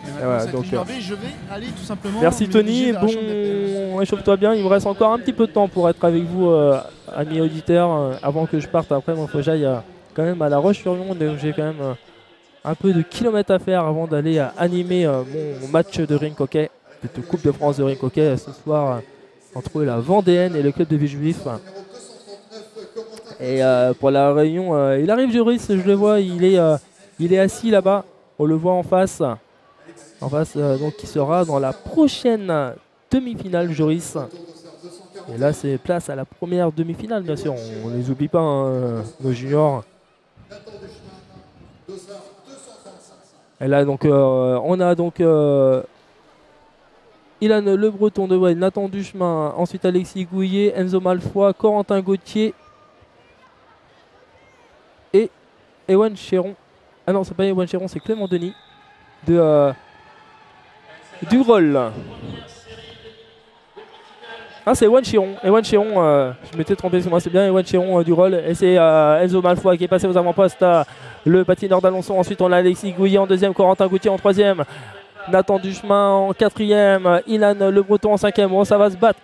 Et voilà, donc, je vais aller tout simplement. merci Tony. Bon, réchauffe-toi bien. Il me reste encore un petit peu de temps pour être avec vous, amis auditeurs, avant que je parte. Après, moi, il faut que j'aille quand même à La Roche-sur-Yon. Donc, j'ai quand même un peu de kilomètres à faire avant d'aller animer mon match de rink hockey, de Coupe de France de rink hockey ce soir entre la Vendéenne et le club de Villejuif. Et pour la réunion, il arrive Joris, je le vois, il est assis là-bas. On le voit en face. Donc qui sera dans la prochaine demi-finale, Joris. Et là, c'est place à la première demi-finale, bien sûr. On ne les oublie pas, hein, nos juniors. Et là, donc, on a donc Ilan Le Breton de Well, Nathan Duchemin, ensuite Alexis Gouillet, Enzo Malfoy, Corentin Gauthier et Ewan Chéron. Ah non, c'est pas Ewan Chéron, c'est Clément Denis de du rôle. Ah, c'est Ewan Chéron. Ewan Chéron, je m'étais trompé, moi c'est bien Ewan Chéron du rôle. Et c'est Enzo Malfoy qui est passé aux avant-postes. Le patineur d'Alençon. Ensuite, on a Alexis Gouillet en deuxième, Corentin Gauthier en troisième, Nathan Duchemin en quatrième, Ilan Le Breton en cinquième. Bon, ça va se battre.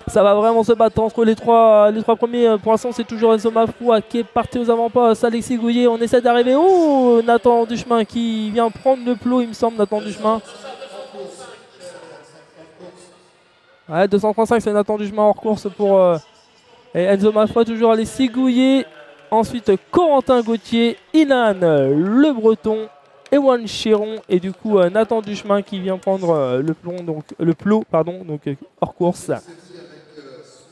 Ça va vraiment se battre entre les trois premiers. Pour l'instant, c'est toujours Enzo Malfoy qui est parti aux avant-postes. Alexis Gouillet, on essaie d'arriver. Oh, Nathan Duchemin qui vient prendre le plot, il me semble, Nathan Duchemin. Ouais, 235, c'est Nathan Duchemin hors course pour et Enzo Malfoy, toujours Alexis Gouillet. Ensuite, Corentin Gauthier, Ilan Le Breton, Ewan Chéron et du coup Nathan Duchemin qui vient prendre le plot, donc hors course.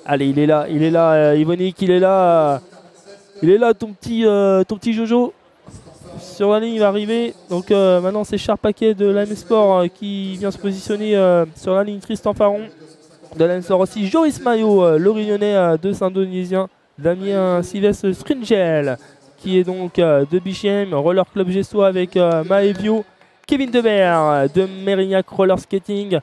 Allez, il est là, Yvonique, il est là, ton petit Jojo. Sur la ligne, il va arriver. Donc maintenant, c'est Charpaquet de l'AM Sport qui vient se positionner sur la ligne. Tristan Faron de l'AM Sport aussi. Joris Maillot, le Réunionnais de Saint-Denisien. Damien Sylvestre Stringel qui est donc de Bichem, Roller Club Gestois avec Maevio. Kevin Debert de Mérignac Roller Skating.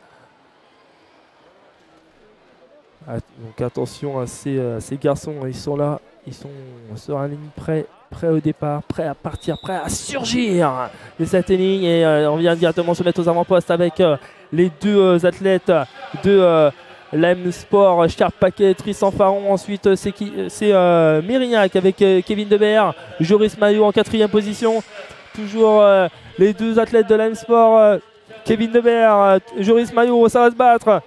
Donc attention à ces garçons, ils sont là, ils sont sur la ligne prêts au départ, prêts à partir, prêts à surgir de cette ligne. Et on vient directement se mettre aux avant-postes avec les deux athlètes de l'AM Sport, Charpaquet, Tristan Faron. Ensuite c'est Mérignac avec Kevin Debert, Joris Maillot en quatrième position. Toujours les deux athlètes de l'AM Sport, Kevin Debert, Joris Maillot, ça va se battre.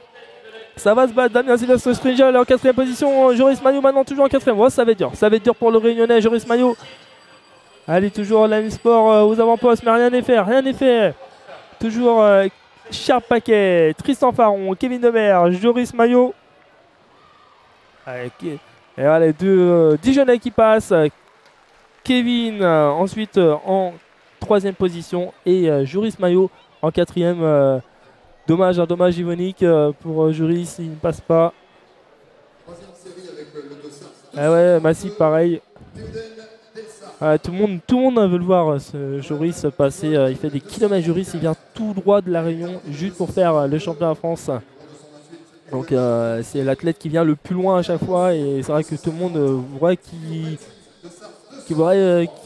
Ça va se battre, Damien Sylvestre Stringel en quatrième position, Joris Maillot maintenant toujours en quatrième. Oh, ça va être dur pour le Réunionnais, Joris Maillot. Allez, toujours l'AM Sport aux avant-postes, mais rien n'est fait. Toujours Charpaquet, Tristan Faron, Kevin Debert, Joris Maillot. Allez, et voilà les deux Dijonnais qui passent. Kevin ensuite en troisième position et Joris Maillot en quatrième. Dommage Yvonique pour Joris, il ne passe pas. Ah ouais, Massy pareil. Tout le monde veut le voir, ce Joris passer. Il fait des kilomètres, Joris, il vient tout droit de la Réunion juste pour faire le championnat de France. Donc c'est l'athlète qui vient le plus loin à chaque fois et c'est vrai que tout le monde voudrait qu'il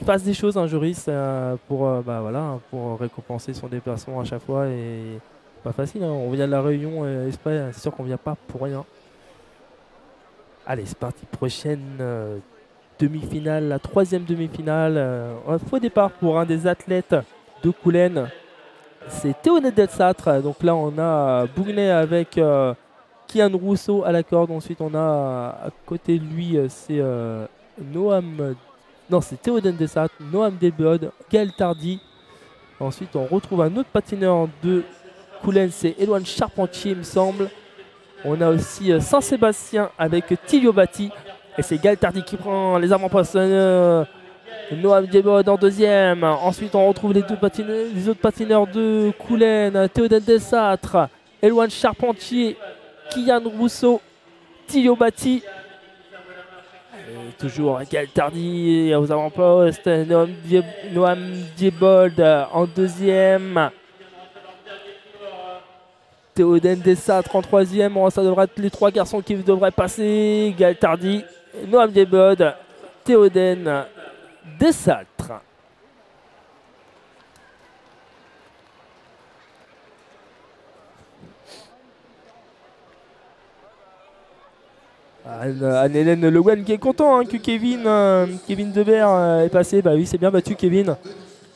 fasse des choses, hein, Joris, pour récompenser son déplacement à chaque fois. Et pas facile, hein. On vient de la Réunion, c'est sûr qu'on vient pas pour rien. Allez, c'est parti, prochaine demi-finale, la troisième demi-finale. Un faux départ pour un des athlètes de Coulennes. C'est Théonet Delsâtre. Donc là, on a Bougnet avec Kian Rousseau à la corde. Ensuite, on a à côté de lui, c'est c'est Théonet Delsâtre, Noam Desbod, Gaël Tardy. Ensuite, on retrouve un autre patineur de Coulennes, c'est Éloine Charpentier, il me semble. On a aussi Saint-Sébastien avec Tilio Batti. Et c'est Gaël Tardy qui prend les avant-postes. Noam Desbod en deuxième. Ensuite, on retrouve les autres patineurs de Coulennes. Théoden Delsâtre, Éloine Charpentier, Kian Rousseau, Tilio Batti. Et toujours Gaël Tardy aux avant-postes. Noam Desbod en deuxième. Théoden Delsâtre en troisième. Bon, ça devrait être les trois garçons qui devraient passer. Gaël Tardy, Noam Desbod, Théoden Delsâtre. Anne-Hélène Le Guen qui est content hein, que Kevin Debert est passé. Bah oui, c'est bien battu Kevin.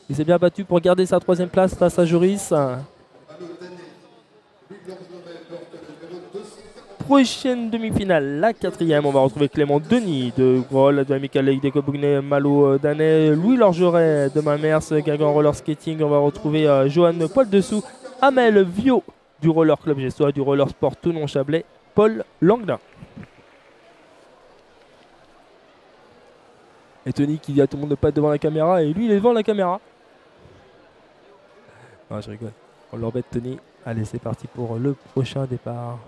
Il s'est bien battu pour garder sa 3e place face à Joris. Prochaine demi-finale, la 4e, on va retrouver Clément Denis de Groll, de Amical League, Deco Bougnet, Malo Danet, Louis Lorgeret de Mamers, Gagan Roller Skating. On va retrouver Johan Poil Dessous, Amel Vio du Roller Club Gestois, du Roller Sport Toulon-Chablais, Paul Langlin. Et Tony qui dit à tout le monde de pas être devant la caméra, et lui il est devant la caméra. Non, je rigole. On l'embête Tony. Allez, c'est parti pour le prochain départ.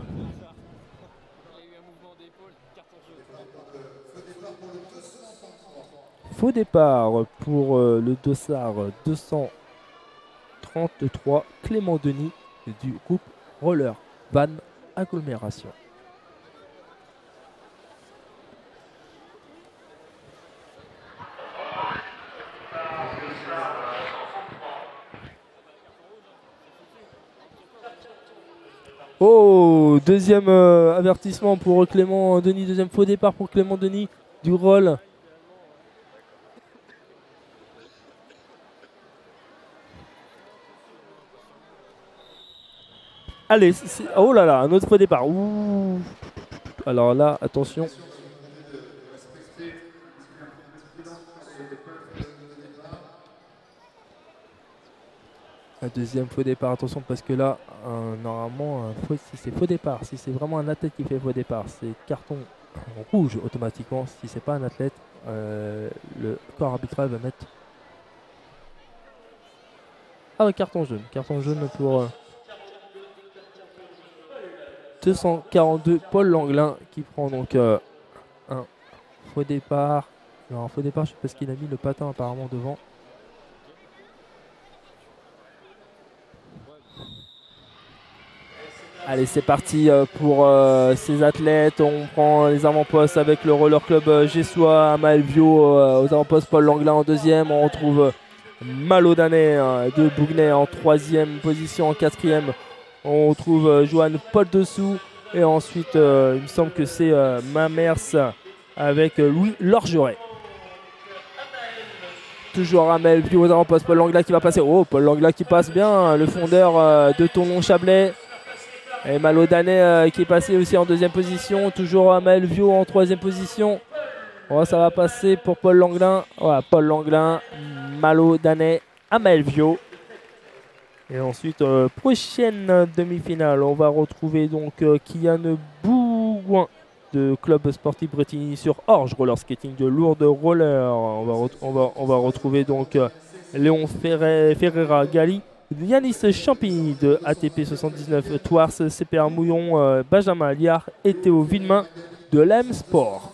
Faux départ pour le dossard 233, Clément Denis du groupe Roller Van Agglomération. Oh, deuxième avertissement pour Clément Denis, deuxième faux départ pour Clément Denis du roll. Allez, oh là là, un autre faux départ. Ouh. Alors là, attention. Un deuxième faux départ, attention parce que là, normalement, si c'est faux départ, si c'est vraiment un athlète qui fait faux départ, c'est carton rouge automatiquement. Si c'est pas un athlète, le corps arbitral va mettre carton jaune pour 242 Paul Langlin qui prend donc un faux départ. Alors un faux départ, je sais pas ce qu'il a mis le patin apparemment devant. Allez, c'est parti pour ces athlètes. On prend les avant-postes avec le Roller Club Gestois, Amael Vio aux avant-postes, Paul Langlin en deuxième. On retrouve Malo Danet de Bougnet en 3e position. En 4e, on retrouve Johan Paul Dessous. Et ensuite, il me semble que c'est Mamers avec Louis Lorgeret. Toujours Amael Vio aux avant-postes, Paul Langlin qui va passer. Oh, Paul Langlin qui passe bien, le fondeur de Toulon-Chablais. Et Malo Danet qui est passé aussi en 2e position. Toujours Amael Vio en 3e position. Oh, ça va passer pour Paul Langlin. Voilà, Paul Langlin, Malo Danet, Amael Vio. Et ensuite, prochaine demi-finale, on va retrouver donc Kylian Bougouin de Club Sportif Bretigny sur Orge Roller Skating de Lourdes Roller. On va retrouver donc Léon Ferreira Gali, Yanis Champigny de ATP 79 Tours, CPR Mouillon, Benjamin Liard et Théo Villemain de l'M Sport.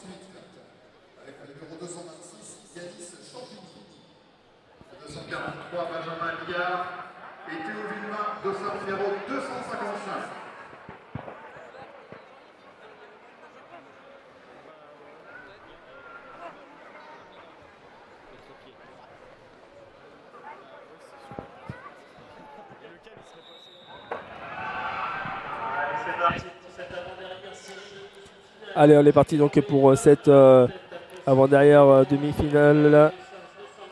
Benjamin Liard et Théo Villemain, dossard numéro 255. Allez, on est parti donc pour cette avant-dernière demi-finale.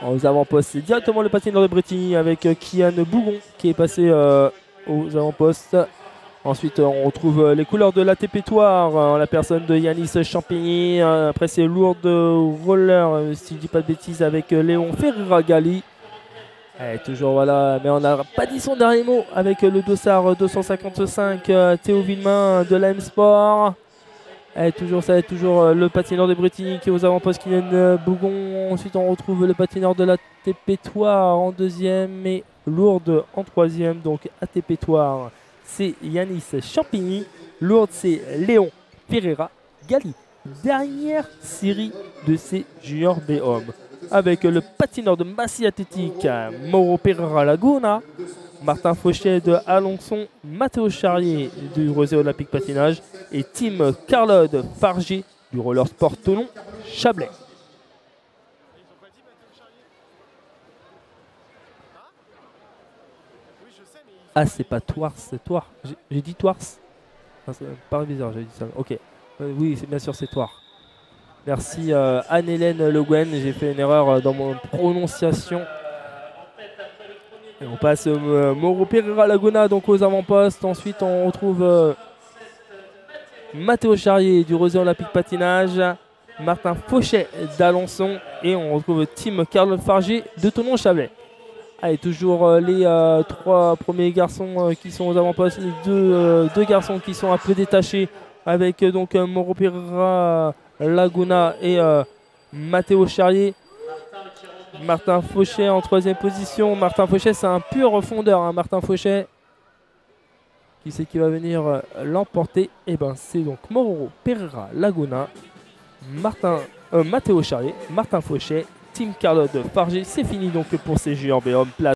Aux avant-postes, c'est directement le patineur de Bretigny avec Kian Bougon qui est passé aux avant-postes. Ensuite, on retrouve les couleurs de l'ATP Toire en la personne de Yanis Champigny. Après, c'est Lourdes Roller, si je dis pas de bêtises, avec Léon Ferreira Gali. Toujours voilà, mais on n'a pas dit son dernier mot avec le dossard 255 Théo Villemain de l'AM Sport. Ça va être toujours le patineur de Bretigny qui est aux avant-postes, Kylian Bougon. Ensuite, on retrouve le patineur de l'ATP Toire en 2e et Lourdes en 3e. Donc, ATP Toire, c'est Yanis Champigny. Lourdes, c'est Léon Ferreira Gali. Dernière série de ces juniors B-Hommes avec le patineur de Massy Athlétique, Mauro Pereira Laguna. Martin Fauchet de Alençon, Mathéo Charrier du Rosé Olympique Patinage et Tim Carlode Fargé du Roller Sport Toulon Chablais. Oui, je sais, mais il Ah, c'est pas Tours, c'est Tours. J'ai dit Tours. Ah, ça me paraît bizarre, j'ai dit ça. Ok. Oui, c'est bien sûr, c'est Tours. Merci Anne-Hélène Le Guen. J'ai fait une erreur dans mon prononciation. Et on passe Mauro Pereira Laguna donc aux avant-postes. Ensuite, on retrouve Mathéo Charrier du Rosé Olympique Patinage. Martin Fauchet d'Alençon. Et on retrouve Team Carlo Fargier de Thonon-Chablais. Allez, toujours les 3 premiers garçons qui sont aux avant-postes. Les deux garçons qui sont un peu détachés. Avec donc Mauro Pereira Laguna et Mathéo Charrier. Martin Fauchet en 3e position. Martin Fauchet, c'est un pur fondeur. Hein, Martin Fauchet. Qui c'est qui va venir l'emporter? Et ben c'est donc Mauro Pereira Laguna, Mathéo Charrier, Martin Fauchet, Team Carlo Fargier. C'est fini donc pour ces juniors B-Hommes.